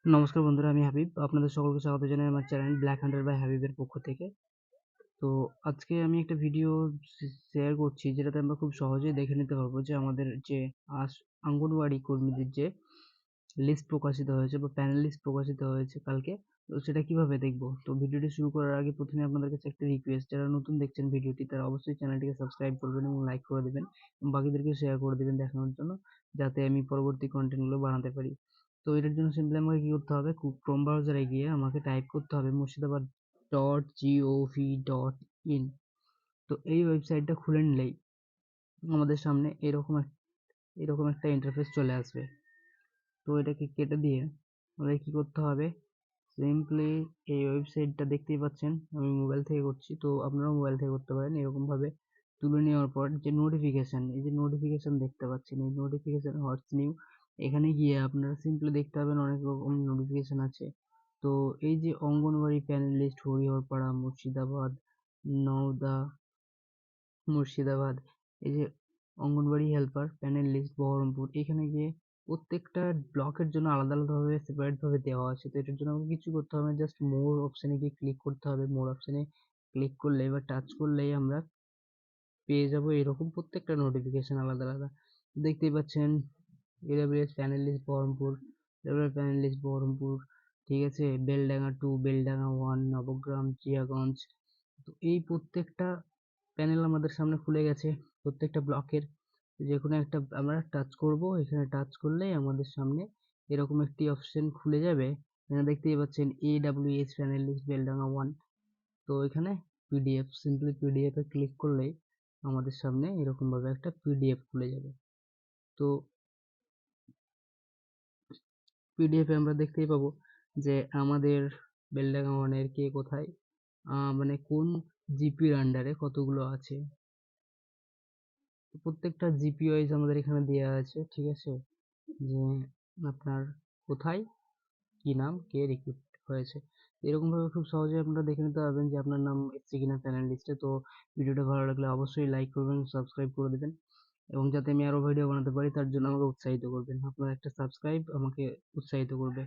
নমস্কার বন্ধুরা, আমি হাবিব। আপনাদের সকলকে স্বাগত জানাই আমার চ্যানেল ব্ল্যাক হান্টার বাই হাবিবের পক্ষ থেকে। তো আজকে আমি একটা ভিডিও শেয়ার করছি যেটাতে আমরা খুব সহজেই দেখে নিতে পারবো যে আমাদের যে অঙ্গনওয়াড়ি কর্মীদের যে লিস্ট প্রকাশিত হয়েছে বা প্যানেল লিস্ট প্রকাশিত হয়েছে কালকে, তো সেটা কিভাবে দেখবো। তো ভিডিওটি শুরু করার আগে প্রথমে আপনাদের কাছে একটা রিকোয়েস্ট, যারা নতুন দেখছেন ভিডিওটি তারা অবশ্যই চ্যানেলটিকে সাবস্ক্রাইব করবেন এবং লাইক করে দেবেন এবং বাকিদেরকে শেয়ার করে দেবেন দেখানোর জন্য, যাতে আমি পরবর্তী কন্টেন্টগুলো বানাতে পারি। তো এটার জন্য সিম্পলি আমাকে কি করতে হবে, ক্রোম ব্রাউজারে গিয়ে আমাকে টাইপ করতে হবে মুর্শিদাবাদ.gov.in। তো এই ওয়েবসাইটটা খুলে নিলেই আমাদের সামনে এরকম একটা ইন্টারফেস চলে আসবে। তো এটাকে কেটে দিয়ে আমাদের কি করতে হবে, সিম্পলি এই ওয়েবসাইটটা দেখতেই পাচ্ছেন আমি মোবাইল থেকে করছি, তো আপনারাও মোবাইল থেকে করতে পারেন। এরকম ভাবে তুলে নেওয়ার পর যে নোটিফিকেশন, এই যে নোটিফিকেশন দেখতে পাচ্ছেন, এই নোটিফিকেশন হোয়াটস নিউ, এখানে গিয়ে আপনারা সিম্পলি দেখতে পাবেন অনেক রকম নোটিফিকেশন আছে। তো এই যে অঙ্গনওয়াড়ি প্যানেল লিস্ট হরিহরপাড়া, মুর্শিদাবাদ, নওদা, মুর্শিদাবাদ, এই যে anganwadi helper panel list Baharampur, এখানে গিয়ে প্রত্যেকটা ব্লকের জন্য আলাদা আলাদাভাবে সেপারেট ভাবে দেওয়া আছে। তো এটার জন্য আমাকে কিছু করতে হবে, জাস্ট মোর অপশানে গিয়ে ক্লিক করতে হবে। মোর অপশানে ক্লিক করলে বা টাচ করলেই আমরা পেয়ে যাব এরকম প্রত্যেকটা নোটিফিকেশন আলাদা আলাদা। দেখতেই পাচ্ছেন AWS panel list Baharampur, AWS panel list Baharampur, ঠিক আছে, বেলডাঙ্গা 2, বেলডাঙ্গা 1, নবগ্রাম, জিয়াগঞ্জ। তো এই প্রত্যেকটা প্যানেল আমাদের সামনে খুলে গেছে প্রত্যেকটা ব্লকের। যে কোনো একটা আমরা টাচ করব, এখানে টাচ করলেই আমাদের সামনে এরকম একটি অপশন খুলে যাবে। এখানে দেখতেই পাচ্ছেন AWS প্যানেল লিস্ট বেলডাঙ্গা 1। তো এখানে পিডিএফ, সিম্পলি পিডিএফ এ ক্লিক করলেই আমাদের সামনে এরকম ভাবে একটা পিডিএফ খুলে যাবে। তো পিডিএফ এ আমরা দেখতেই পাবো যে আমাদের বেলডাঙ্গা 1 এর কে কোথায়, মানে কোন জিপির আন্ডারে কতগুলো আছে। তো প্রত্যেকটা জিপি ওয়াইজ আমাদের এখানে দেওয়া আছে, ঠিক আছে, যে আপনার কোথায় কি নাম, কে রিক্রুট হয়েছে। এরকম ভাবে খুব সহজে আপনারা দেখে নিতে পারবেন যে আপনার নাম এসছে কিনা প্যানেল লিস্টে। তো ভিডিওটা ভালো লাগলে অবশ্যই লাইক করবেন, সাবস্ক্রাইব করে দেবেন এবং যাতে আমি আরো ভিডিও বানাতে পারি তার জন্য আমাকে উৎসাহিত করবেন। আপনার একটা সাবস্ক্রাইব আমাকে উৎসাহিত করবে।